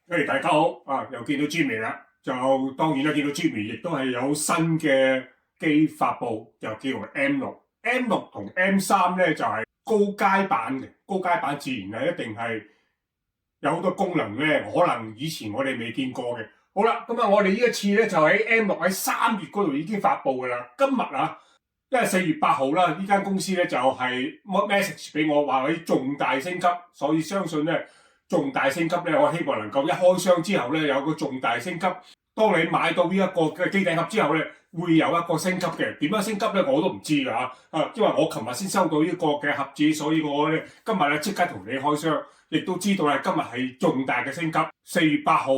大家好啊！又見到 Jimmy 啦，就當然啦，見到 Jimmy 亦都係有新嘅機發布，就叫做 M6。M6同 M3咧就係高階版嘅，高階版自然係一定係有好多功能咧，可能以前我哋未見過嘅。好啦，咁啊，我哋呢一次咧就喺 M6喺3月嗰度已經發布噶啦。今日啊，因為4月8號啦，呢間公司咧就係 message 俾我話佢重大升級，所以相信咧。重大升級咧，我希望能夠一開箱之後咧有個重大升級。當你買到呢一個嘅機頂盒之後咧，會有一個升級嘅。點樣升級咧我都唔知㗎嚇。因為我琴日先收到呢個嘅盒子，所以我咧今日咧即刻同你開箱，亦都知道咧今日係重大嘅升級。4月8號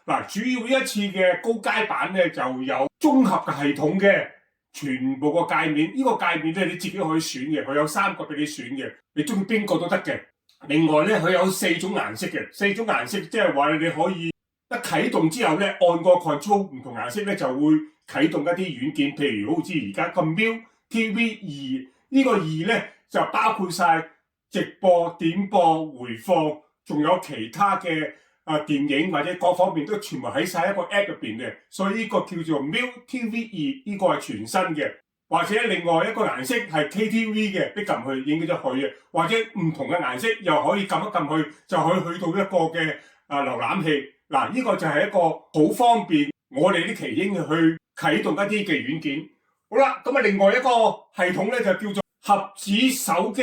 嗱，主要呢一次嘅高階版咧就有綜合嘅系統嘅全部個界面。呢個界面咧你自己可以選嘅，佢有3個俾你選嘅，你中意邊個都得嘅。另外咧，佢有4種顏色嘅，4種顏色即係話你可以一啟動之後咧，按個 control 唔同顏色咧就會啟動一啲軟件，譬如好似而家個 Miu TV2呢個2咧就包括晒直播、點播、回放，仲有其他嘅電影或者各方面都全部喺晒一個 app 入邊嘅，所以呢個叫做 Miu TV2，呢個係全新嘅。或者另外一個顏色係 KTV 嘅，你撳去影咗去嘅，或者唔同嘅顏色又可以撳一撳去，就可以去到一個嘅瀏覽器。嗱，呢個就係一個好方便我哋啲奇英去啟動一啲嘅軟件。好啦，咁啊另外一個系統咧就叫做盒子手機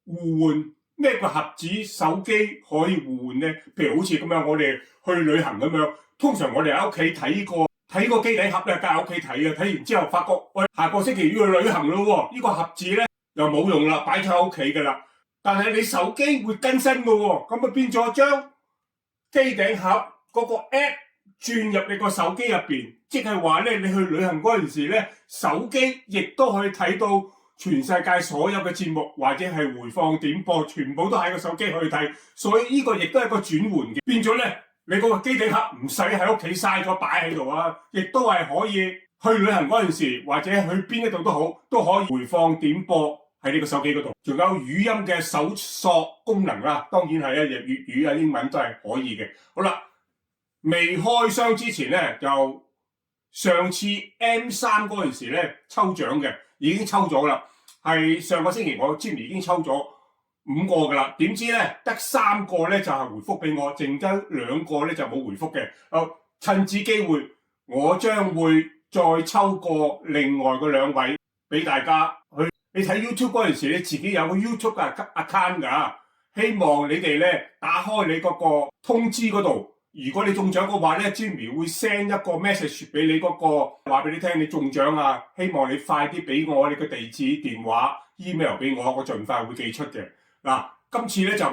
互換。咩叫盒子手機可以互換咧？譬如好似咁樣，我哋去旅行咁樣，通常我哋喺屋企睇個機頂盒咧，梗係喺屋企睇嘅。睇完之後發覺，喂，下個星期要去旅行咯喎，呢個盒子咧又冇用啦，擺咗喺屋企噶啦。但係你手機會更新噶喎，咁啊變咗將機頂盒嗰個 app 轉入你個手機入邊，即係話咧，你去旅行嗰陣時咧，手機亦都可以睇到全世界所有嘅節目或者係回放點播，全部都喺個手機可以睇。所以呢個亦都係一個轉換嘅，變咗咧。你嗰個機頂盒唔使喺屋企嘥咗擺喺度啊，亦都係可以去旅行嗰陣時，或者去邊一度都好，都可以回放點播喺呢個手機嗰度。仲有語音嘅搜索功能啦，當然係啊，粵語啊、英文都係可以嘅。好啦，未開箱之前咧，就上次 M3嗰陣時咧抽獎嘅已經抽咗啦，係上個星期我之前已經抽咗5個噶啦，點知咧得3個咧就係回覆俾我，剩低2個咧就冇回覆嘅。趁此機會，我將會再抽過另外嗰2位俾大家去。你睇 YouTube 嗰陣時，你自己有個 YouTube 嘅 account 噶，希望你哋咧打開你嗰個通知嗰度。如果你中獎嘅話咧 ，Jimmy 會 send 一個 message 俾你嗰個，話俾你聽你中獎啊！希望你快啲俾我你個地址、電話、email 俾我，我盡快會寄出嘅。嗱，今次咧就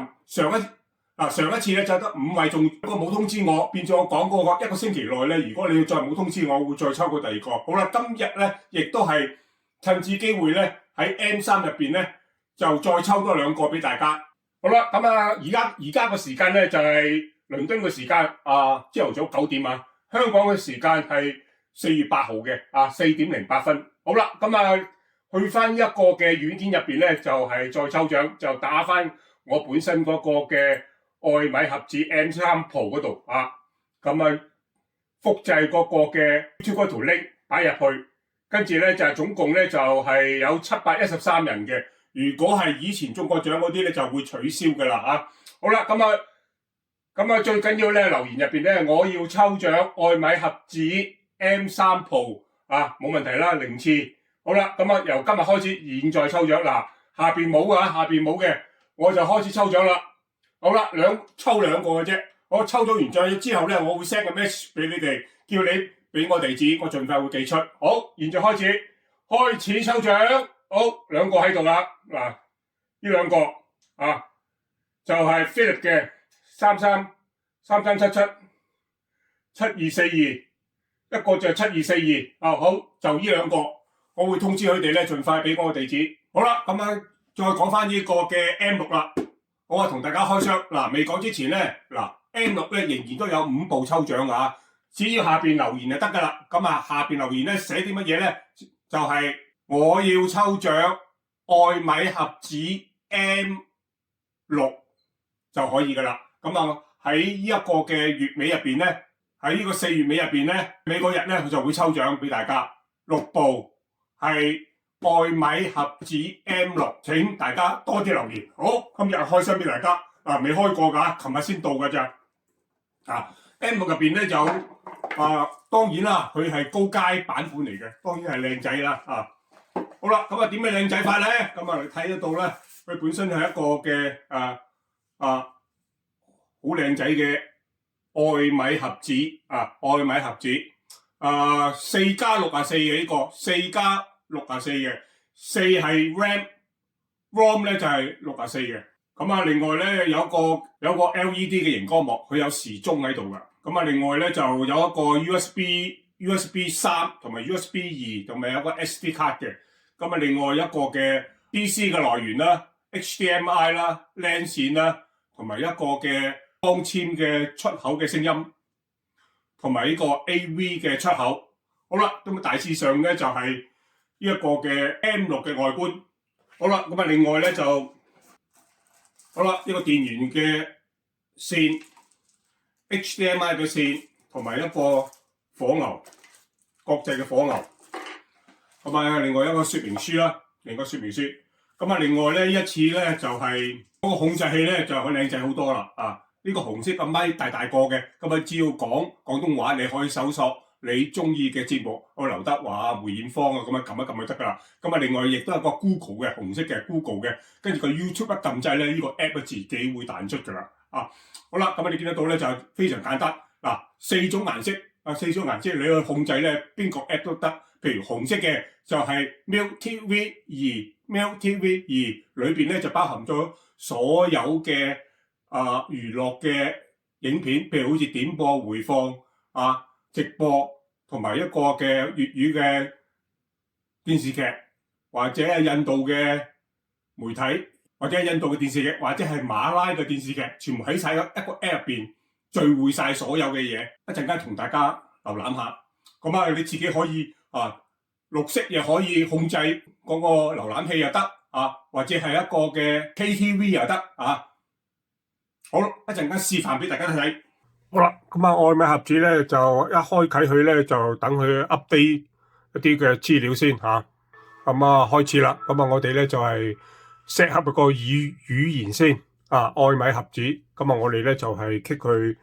上一次咧就得5位中，不過冇通知我，變咗我講過1個星期內咧，如果你要再冇通知我，會再抽過第2個。好啦，今日咧亦都係趁此機會咧喺 M3入邊咧就再抽多2個俾大家。好啦，咁啊而家個時間咧就係倫敦嘅時間朝頭早9點啊，香港嘅時間係4月8號嘅4點08分。好啦，咁啊去翻一個嘅軟件入邊咧，就係再抽獎，就打翻我本身嗰個嘅愛米盒子 M3 Pro 嗰度咁啊複製嗰個嘅 YouTube 嗰條 link 擺入去，跟住咧就係總共咧就係有713人嘅。如果係以前中過獎嗰啲咧，就會取消噶啦好啦，咁啊最緊要咧留言入邊咧，我要抽獎愛米盒子 M3 Pro 冇問題啦，0次。好啦，咁啊由今日開始，現在抽獎嗱，下邊冇嘅，我就開始抽獎啦。好啦，抽2個嘅啫。我抽咗完獎之後咧，我會 send 個 message 俾你哋，叫你俾我地址，我盡快會寄出。好，現在開始抽獎。好，2個喺度啦。嗱，呢2個就係 Philip 嘅33777242，一個就係7242。好，就呢2個。我會通知佢哋咧，盡快俾我個地址。好啦，咁啊，再講翻呢個嘅 M6啦。我同大家開箱嗱，未講之前咧，M6咧仍然都有5部抽獎㗎，只要下邊留言就得㗎啦。咁下邊留言咧寫啲乜嘢咧？就係我要抽獎愛米盒子 M6就可以㗎啦。咁喺呢一個嘅月尾入邊咧，喺呢個4月尾入邊咧，美國日咧佢就會抽獎俾大家6部係愛米盒子 M6，請大家多啲留言。好，今日開箱俾大家未開過㗎，琴日先到㗎咋M6入邊咧就當然啦，佢係高階版本嚟嘅，當然係靚仔啦好啦，咁點樣靚仔法咧？咁你睇得到咧，佢本身係一個嘅好靚仔嘅愛米盒子愛米盒子4+64嘅呢個4+64嘅4係 RAM 咧就係64嘅。咁另外咧有個 LED 嘅熒光幕，佢有時鐘喺度噶。咁另外咧就有一個 USB 3同埋 USB 2，同埋有個 SD 卡嘅。咁另外一個嘅 DC 嘅來源啦、HDMI 啦、LAN 線啦，同埋一個嘅光纖嘅出口嘅聲音，同埋呢個 AV 嘅出口。好啦，咁大致上咧就係呢一個嘅 M6嘅外觀。好啦，咁另外咧就好啦，呢個電源嘅線、HDMI 嘅線，同埋一個火牛，國際嘅火牛。另外一個說明書啦，另外另外咧一次咧就係嗰個控制器咧就好靚仔好多啦呢個紅色嘅咪大個嘅，只要講廣東話，你可以搜索你中意嘅節目，劉德華、梅艷芳撳一撳就得噶啦。另外亦都有個 Google 嘅紅色嘅 Google 嘅，跟住個 YouTube 一撳掣咧，呢個 app 自己會彈出噶啦好啦，你見得到咧就非常簡單4種顏色4種顏色你去控制咧邊個 app 都得。譬如紅色嘅就係 MilkTV2 裏邊咧就包含咗所有嘅娛樂嘅影片，譬如好似點播、回放直播，同埋一個嘅粵語嘅電視劇，或者係印度嘅媒體，或者係印度嘅電視劇，或者係馬拉嘅電視劇，全部喺晒一個 app 入邊聚會晒所有嘅嘢。一陣間同大家瀏覽下。你自己可以綠色又可以控制嗰個瀏覽器又得或者係一個嘅 KTV 又得好，一陣間示範俾大家睇。好啦，愛米盒子咧就一開啟佢咧就等佢 update 一啲嘅資料先開始啦。我哋咧就係 set up 個語言先愛米盒子。我哋咧就係 click 佢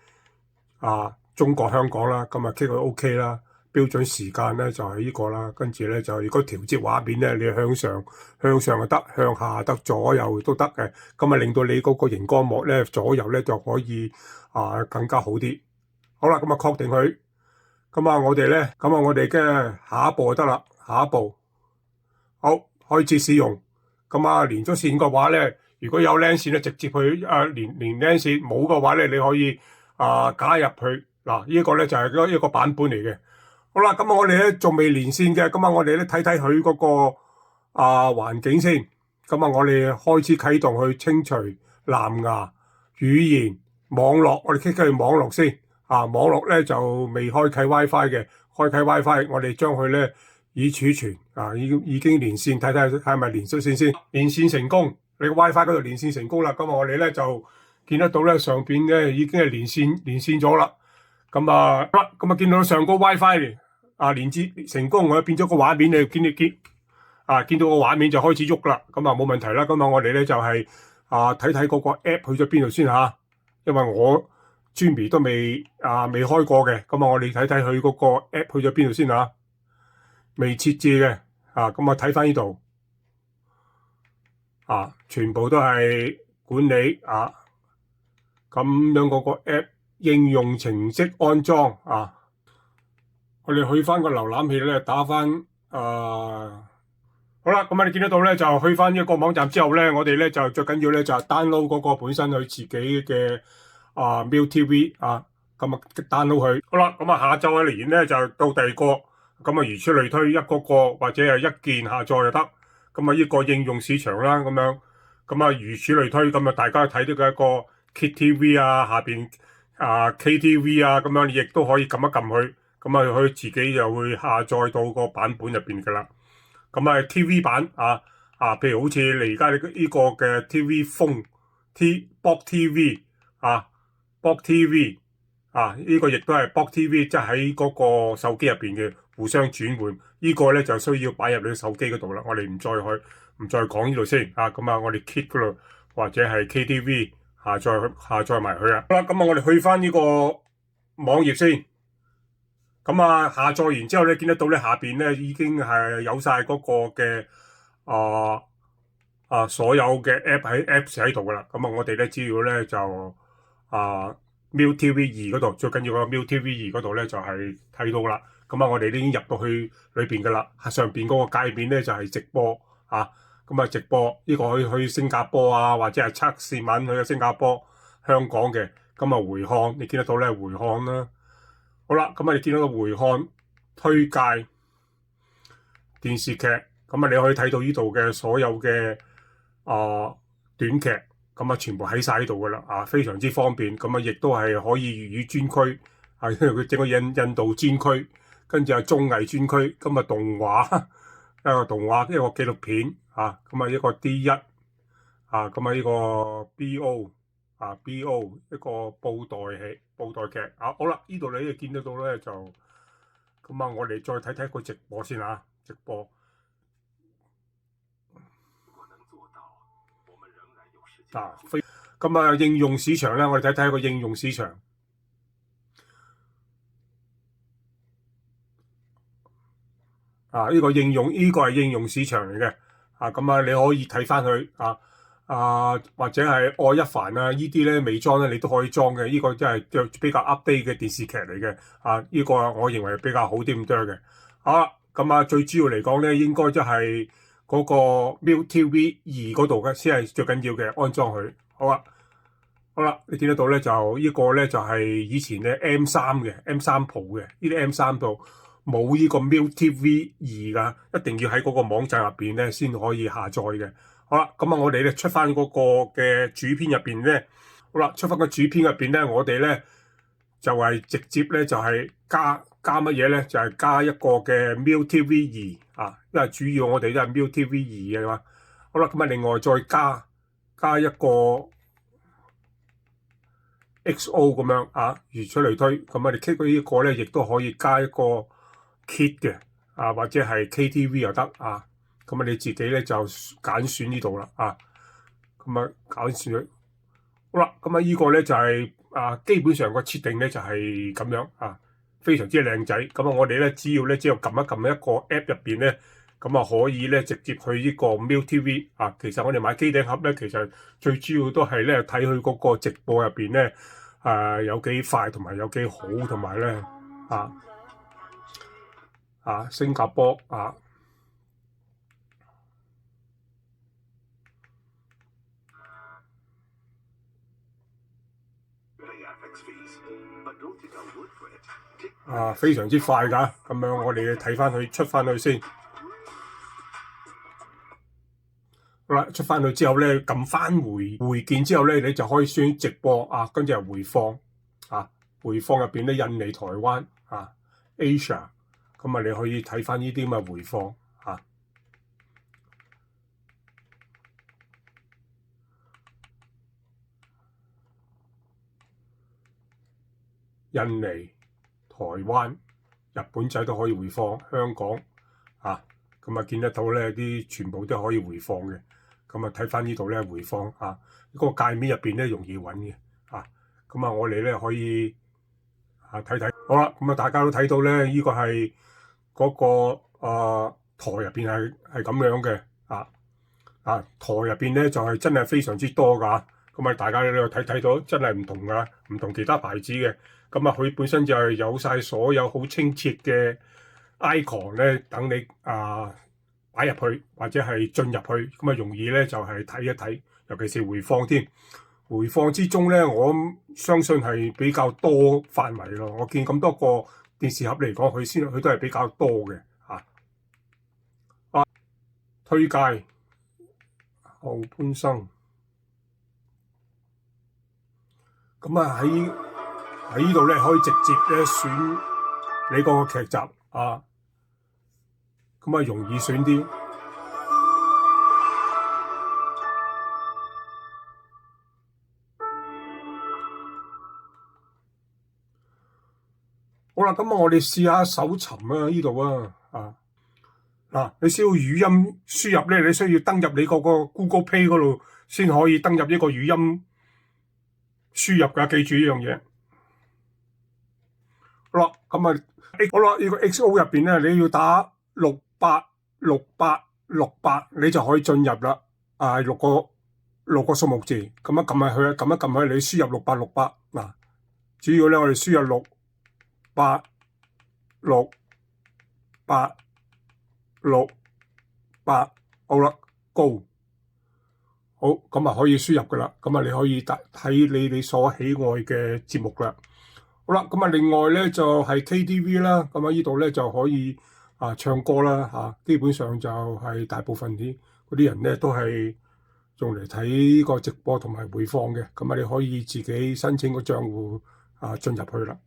中國香港啦，click 佢 OK 啦。標準時間咧就係呢個啦，跟住咧就如果調節畫面咧，你向上就得，向下得，左右都得嘅。令到你嗰個熒光幕咧左右咧就可以更加好啲。好啦，確定佢。我哋咧我哋嘅下一步就得啦。下一步好，開始使用。連咗線嘅話咧，如果有 LAN 線咧，直接去連 LAN 線，冇嘅話咧，你可以加入去呢個咧就係一個版本嚟嘅。好啦，我哋咧仲未連線嘅，我哋咧睇睇佢嗰個環境先。我哋開始啟動去清除藍牙語言網絡，我哋 click 去網絡先。網絡咧就未開啟 WiFi 嘅，開啟 WiFi，我哋將佢咧已儲存已經連線，睇睇係咪連咗線先。連線成功，你個 WiFi 嗰度連線成功啦。我哋咧就見得到咧上邊咧已經係連線咗啦。見到上個 WiFi 連接成功，我變咗個畫面，你見到個畫面就開始喐啦，冇問題啦。我哋咧就係睇睇嗰個 app 去咗邊度先因為我Jimmy 都未開過嘅，我哋睇睇佢嗰個 app 去咗邊度先未設置嘅睇翻呢度全部都係管理咁樣嗰個 app 應用程式安裝我哋去翻個瀏覽器咧，打翻好啦。你見得到咧，就去翻一個網站之後咧，我哋咧就最緊要咧就係 download 嗰個本身佢自己嘅MilkTV download 佢。好啦，下載嘅連咧就到第二個，如此類推，一個或者係一鍵下載就得。呢個應用市場啦咁樣，如此類推，大家睇到嘅一個 KTV 下邊KTV 咁樣，你亦都可以撳一撳佢。佢自己就會下載到個版本入邊噶啦。TV 版譬如好似你而家呢個嘅 TV Phone Box TV Box TV 啊，呢個亦都係 Box TV，即係喺嗰個手機入邊嘅互相轉換。呢個咧就需要擺入你手機嗰度啦。我哋唔再講呢度先啊。咁啊，我哋 Keep 嗰度或者係 KTV 下載埋佢啊。好啦，咁啊，我哋去翻呢個網頁先。咁啊，下載完之後咧，見得到咧下邊咧已經係有晒嗰個嘅所有嘅 Apps 喺度噶啦。咁啊，我哋咧只要咧就MiuTV 2嗰度，最緊要個 MiuTV 2嗰度咧就係睇到啦。咁啊，我哋已經入到去裏邊噶啦。上邊嗰個界面咧就係直播啊。咁啊，直播呢個可以去新加坡啊，或者係測試文去新加坡、香港嘅。咁啊，回看你見得到咧回看啦。好啦，咁啊，你見到個回看推介電視劇，咁啊，你可以睇到呢度嘅所有嘅短劇，咁啊，全部喺晒呢度噶啦，啊，非常之方便。咁啊，亦都係可以粵語專區，啊，因為佢整個印度專區，跟住係綜藝專區，咁啊動畫一個動畫一個紀錄片，啊，咁啊一個 D1，啊，咁啊呢個 BO 一個布袋劇，啊，好啦，呢度你見得到咧就，咁啊我哋再睇睇個直播先啊，直播。咁啊應用市場咧，我哋睇睇個應用市場。呢個係應用市場嚟嘅。咁啊你可以睇翻佢或者係愛一凡啊，呢啲咧未裝咧，你都可以裝嘅。呢個真係比較 update 嘅電視劇嚟嘅。呢個我認為比較好啲咁多嘅。好啦，咁啊最主要嚟講咧，應該就係嗰個 MiuTV 2嗰度嘅先係最緊要嘅，安裝佢。好啦，你見得到咧就呢個咧就係以前咧 M3 嘅 M3 Pro 嘅，呢啲 M3 Pro冇呢個 MiuTV 2噶，一定要喺嗰個網站入邊咧先可以下載嘅。好啦，咁啊我哋咧出翻嗰個嘅主片入邊咧，好啦，出翻個主片入邊咧，我哋咧就係直接咧就係加乜嘢咧，就係加一個嘅 MiuTV 2因為主要我哋都係 MiuTV 2嘅嘛。好啦，咁啊另外再加一個 XO 咁樣如此類推。咁我哋 click 呢個咧，亦都可以加一個 kit 嘅或者係 KTV 又得咁你自己咧就揀選呢度啦咁揀選佢。好啦，咁呢個咧就係基本上個設定咧就係咁樣非常之靚仔。咁我哋咧只要撳一撳一個 app 入邊咧，咁可以咧直接去呢個 MiuTV 其實我哋買機頂盒咧，其實最主要都係咧睇佢嗰個直播入邊咧有幾快同埋有幾好，同埋咧新加坡非常之快㗎。咁樣我哋睇翻佢出翻去先。好啦，出翻去之後咧，撳翻回鍵之後咧，你就可以選直播跟住係回放回放入邊咧，印尼、台灣Asia， 咁你可以睇翻呢啲咁嘅回放印尼、台灣、日本仔都可以回放，香港咁見得到咧啲全部都可以回放嘅。咁睇翻呢度咧回放嗰個界面入邊咧容易揾嘅咁我哋咧可以睇睇。好啦，咁大家都睇到咧，呢個係嗰個台入邊係咁樣嘅台入邊咧就係真係非常之多㗎。咁大家呢度睇到真係唔同㗎，唔同其他牌子嘅。咁佢本身就係有晒所有好清澈嘅 icon 咧，等你擺入去或者係進入去，咁容易咧就係睇一睇，尤其是回放添。回放之中咧，我相信係比較多範圍咯。我見咁多個電視盒嚟講，佢都係比較多嘅推介後半生。咁喺呢度咧可以直接咧選你嗰個劇集咁容易選啲。好啦，咁啊，我哋試下搜尋啊，呢度啊，嗱，你需要語音輸入咧，你需要登入你嗰個 Google Play 嗰度先可以登入呢個語音輸入噶，記住呢樣嘢。好啦，咁啊，好啦，呢個 XO 入邊咧，你要打686868，你就可以進入啦。六個數目字，咁一撳下去，撳一撳去，你輸入6868嗱，主要咧我哋輸入6868，好啦，Go，好，咁啊可以輸入噶啦，咁啊你可以睇你所喜愛嘅節目啦。好啦，咁啊另外咧就係 KTV 啦，咁啊呢度咧就可以唱歌啦，基本上就係大部分嗰啲人咧都係用嚟睇個直播同埋回放嘅，咁啊你可以自己申請個賬戶進入去啦，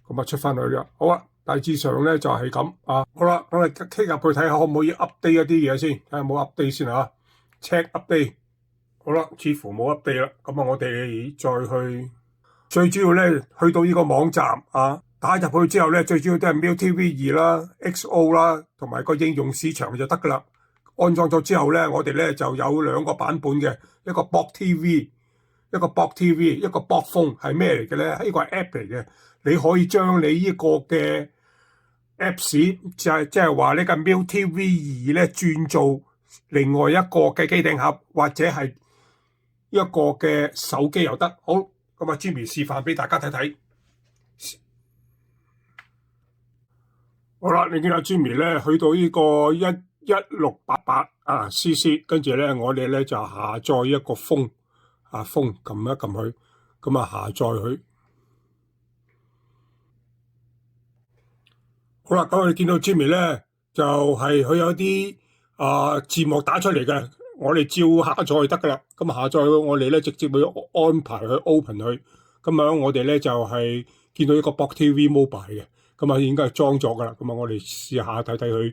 咁啊出翻去啦。好啊，大致上咧就係咁啊。好啦，咁你 click 入去睇下可唔可以 update 一啲嘢先，睇下有冇 update 先check update。好啦，似乎冇 update 啦，咁啊我哋再去，最主要咧去到呢個網站打入去之後咧，最主要都係 MiuTV 2啦、XO 啦，同埋個應用市場就得噶啦。安裝咗之後咧，我哋咧就有2個版本嘅，一個 Box TV， 一個 Box TV， 一個 Box Phone 係咩嚟嘅咧？呢個係 app 嚟嘅，你可以將你呢個嘅 apps 就係即係話呢個 MiuTV 2咧轉做另外一個嘅機頂盒，或者係一個嘅手機又得。好，咁啊 Jimmy 示範俾大家睇睇。好啦，你見到 Jimmy 咧去到呢個11688CC， 跟住咧我哋咧就下載一個風，撳一撳佢，咁啊下載佢。好啦，咁我哋見到 Jimmy 咧就係佢有啲字幕打出嚟嘅，我哋照下載就得噶啦。咁下載我哋咧直接會安排去 open 佢。咁樣我哋咧就係見到一個 Box TV Mobile 嘅，咁啊應該係裝咗噶啦。咁啊我哋試下睇睇佢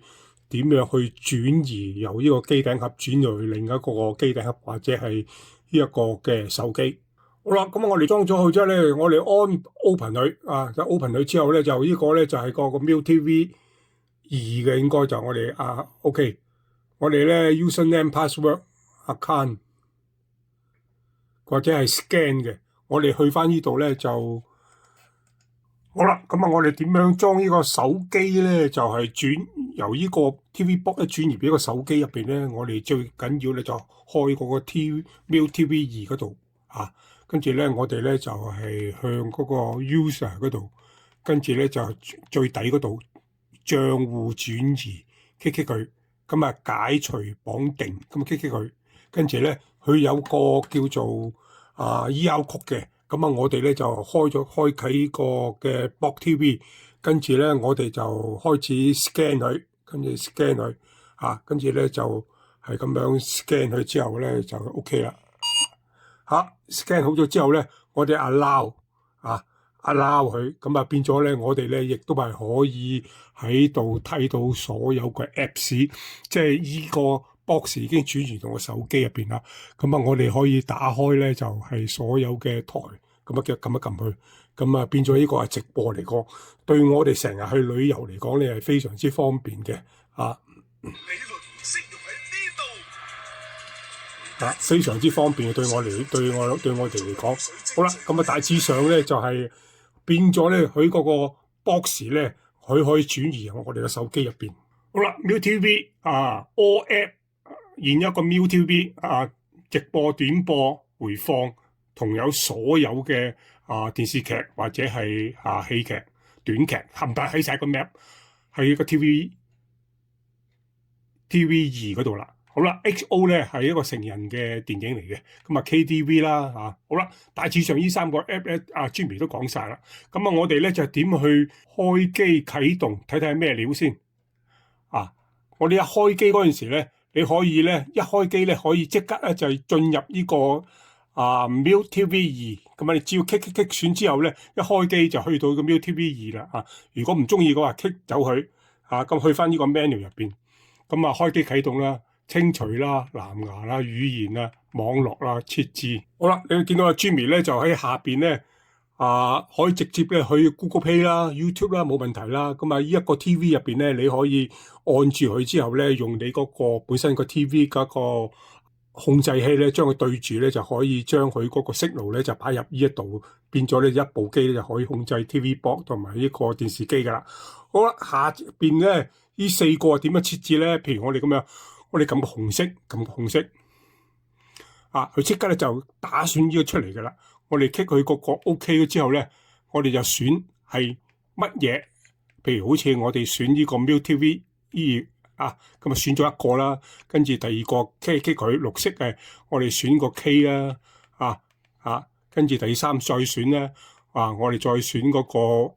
點樣去轉移由呢個機頂盒轉移去另一個機頂盒，或者係呢一個嘅手機。好啦，咁我哋裝咗佢之後咧，我哋open 佢就 open 佢之後咧，就呢個咧就係個 MiuTV 2嘅，應該就我哋OK， 我哋咧 username password account 或者係 scan 嘅，我哋去翻呢度咧就好啦。咁啊，我哋點樣裝呢個手機咧？就係由呢個 TV Box 轉移俾個手機入邊咧，我哋最緊要咧就開嗰個 MiuTV 2嗰度跟住咧，我哋咧就係向嗰個 user 嗰度，跟住咧就最底嗰度帳戶轉移，click 佢，咁啊解除綁定，咁啊 click 佢，跟住咧佢有個叫做ER code 嘅，咁啊我哋咧就開啟個嘅 Box TV， 跟住咧我哋就開始 scan 佢，跟住 scan 佢跟住咧就係咁樣 scan 佢之後咧就 OK 啦。scan 好咗之後咧，我哋 allow 佢，咁啊變咗咧，我哋咧亦都係可以喺度睇到所有嘅 apps， 即係依個 box 已經轉移到個手機入邊啦。咁啊，我哋可以打開咧，就係所有嘅台，咁啊撳一撳佢，咁啊變咗呢個係直播嚟講，對我哋成日去旅遊嚟講咧係非常之方便嘅非常之方便嘅，對我哋嚟講。好啦，咁啊大致上咧就係變咗咧，佢嗰個 box 咧，佢可以轉移我哋嘅手機入邊。好啦 ，MiuTV All App 現一個 MiuTV 直播、短播、回放，同有所有嘅電視劇或者係戲劇、短劇，冚唪唥喺晒個 map 喺個 TV 2嗰度啦。好啦 ，XO 咧係一個成人嘅電影嚟嘅，咁KTV 啦好啦，大致上呢3個 app 咧，Jimmy 都講晒啦。咁我哋咧就點去開機啟動，睇睇係咩料先我哋一開機嗰陣時咧，你可以咧一開機咧可以即刻咧就進入呢個MiuTV 2，咁你只要 click 選之後咧，一開機就去到個 MiuTV 2啦如果唔中意嘅話 click 走佢咁去翻呢個 menu 入邊，咁開機啟動啦。清除啦、藍牙啦、語言啦、網絡啦、設置。好啦，你見到Jimmy 咧就喺下邊咧可以直接咧去 Google Play 啦、YouTube 啦，冇問題啦。咁啊，呢一個 TV 入邊咧，你可以按住佢之後咧，用你嗰個本身個 TV 嗰個控制器咧，將佢對住咧，就可以將佢嗰個 signal 咧就擺入呢一度，變咗咧一部機咧就可以控制 TV box 同埋呢個電視機噶啦。好啦，下邊咧呢四個點樣設置咧？譬如我哋咁樣，我哋撳個紅色，撳個紅色，佢即刻咧就打選呢個出嚟噶啦。我哋 click 佢個 OK 之後咧，我哋就選係乜嘢？譬如好似我哋選呢個 MiuTV 咁啊選咗一個啦，跟住第二個 click 佢綠色嘅，我哋選個 K 啦，跟住第三再選咧，我哋再選嗰個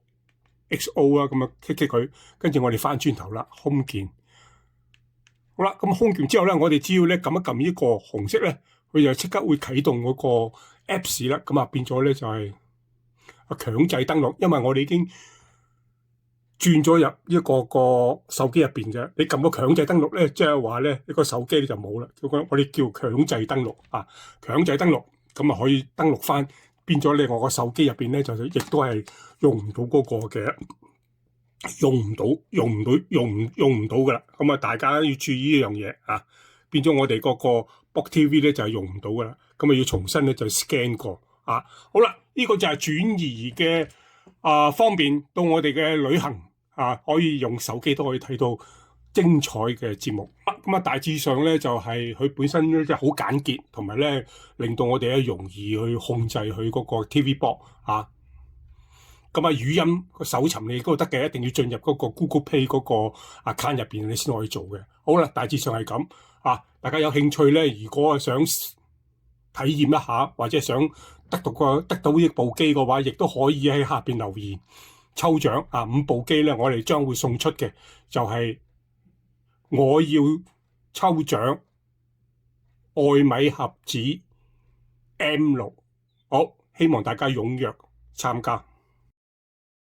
XO 啦，咁啊 click 佢，跟住我哋翻轉頭啦，Home鍵。好啦，咁 Home鍵之後咧，我哋只要咧撳一撳呢個紅色咧，佢就即刻會啟動嗰個 Apps 啦，咁變咗咧就係強制登錄，因為我哋已經轉咗入呢個手機入邊嘅。你撳個強制登錄咧，即係話咧，你個手機咧就冇啦。我哋叫強制登錄強制登錄，咁可以登錄翻，變咗咧我個手機入邊咧就亦都係用唔到嗰個嘅，用唔到噶啦。咁大家要注意呢樣嘢變咗我哋嗰個 Box TV 咧就係用唔到噶啦，咁要重新咧就 scan 過好啦，呢個就係轉移嘅方便到我哋嘅旅行可以用手機都可以睇到精彩嘅節目。咁大致上咧就係佢本身咧就好簡潔，同埋咧令到我哋咧容易去控制佢嗰個 TV box 咁語音個搜尋你都得嘅，一定要進入嗰個 Google Play 嗰個 account 入邊你先可以做嘅。好啦，大致上係咁大家有興趣咧，如果想體驗一下或者想得到呢部機嘅話，亦都可以喺下邊留言抽獎5部機咧，我哋將會送出嘅就係我要抽獎愛米盒子 M6，好，希望大家踴躍參加。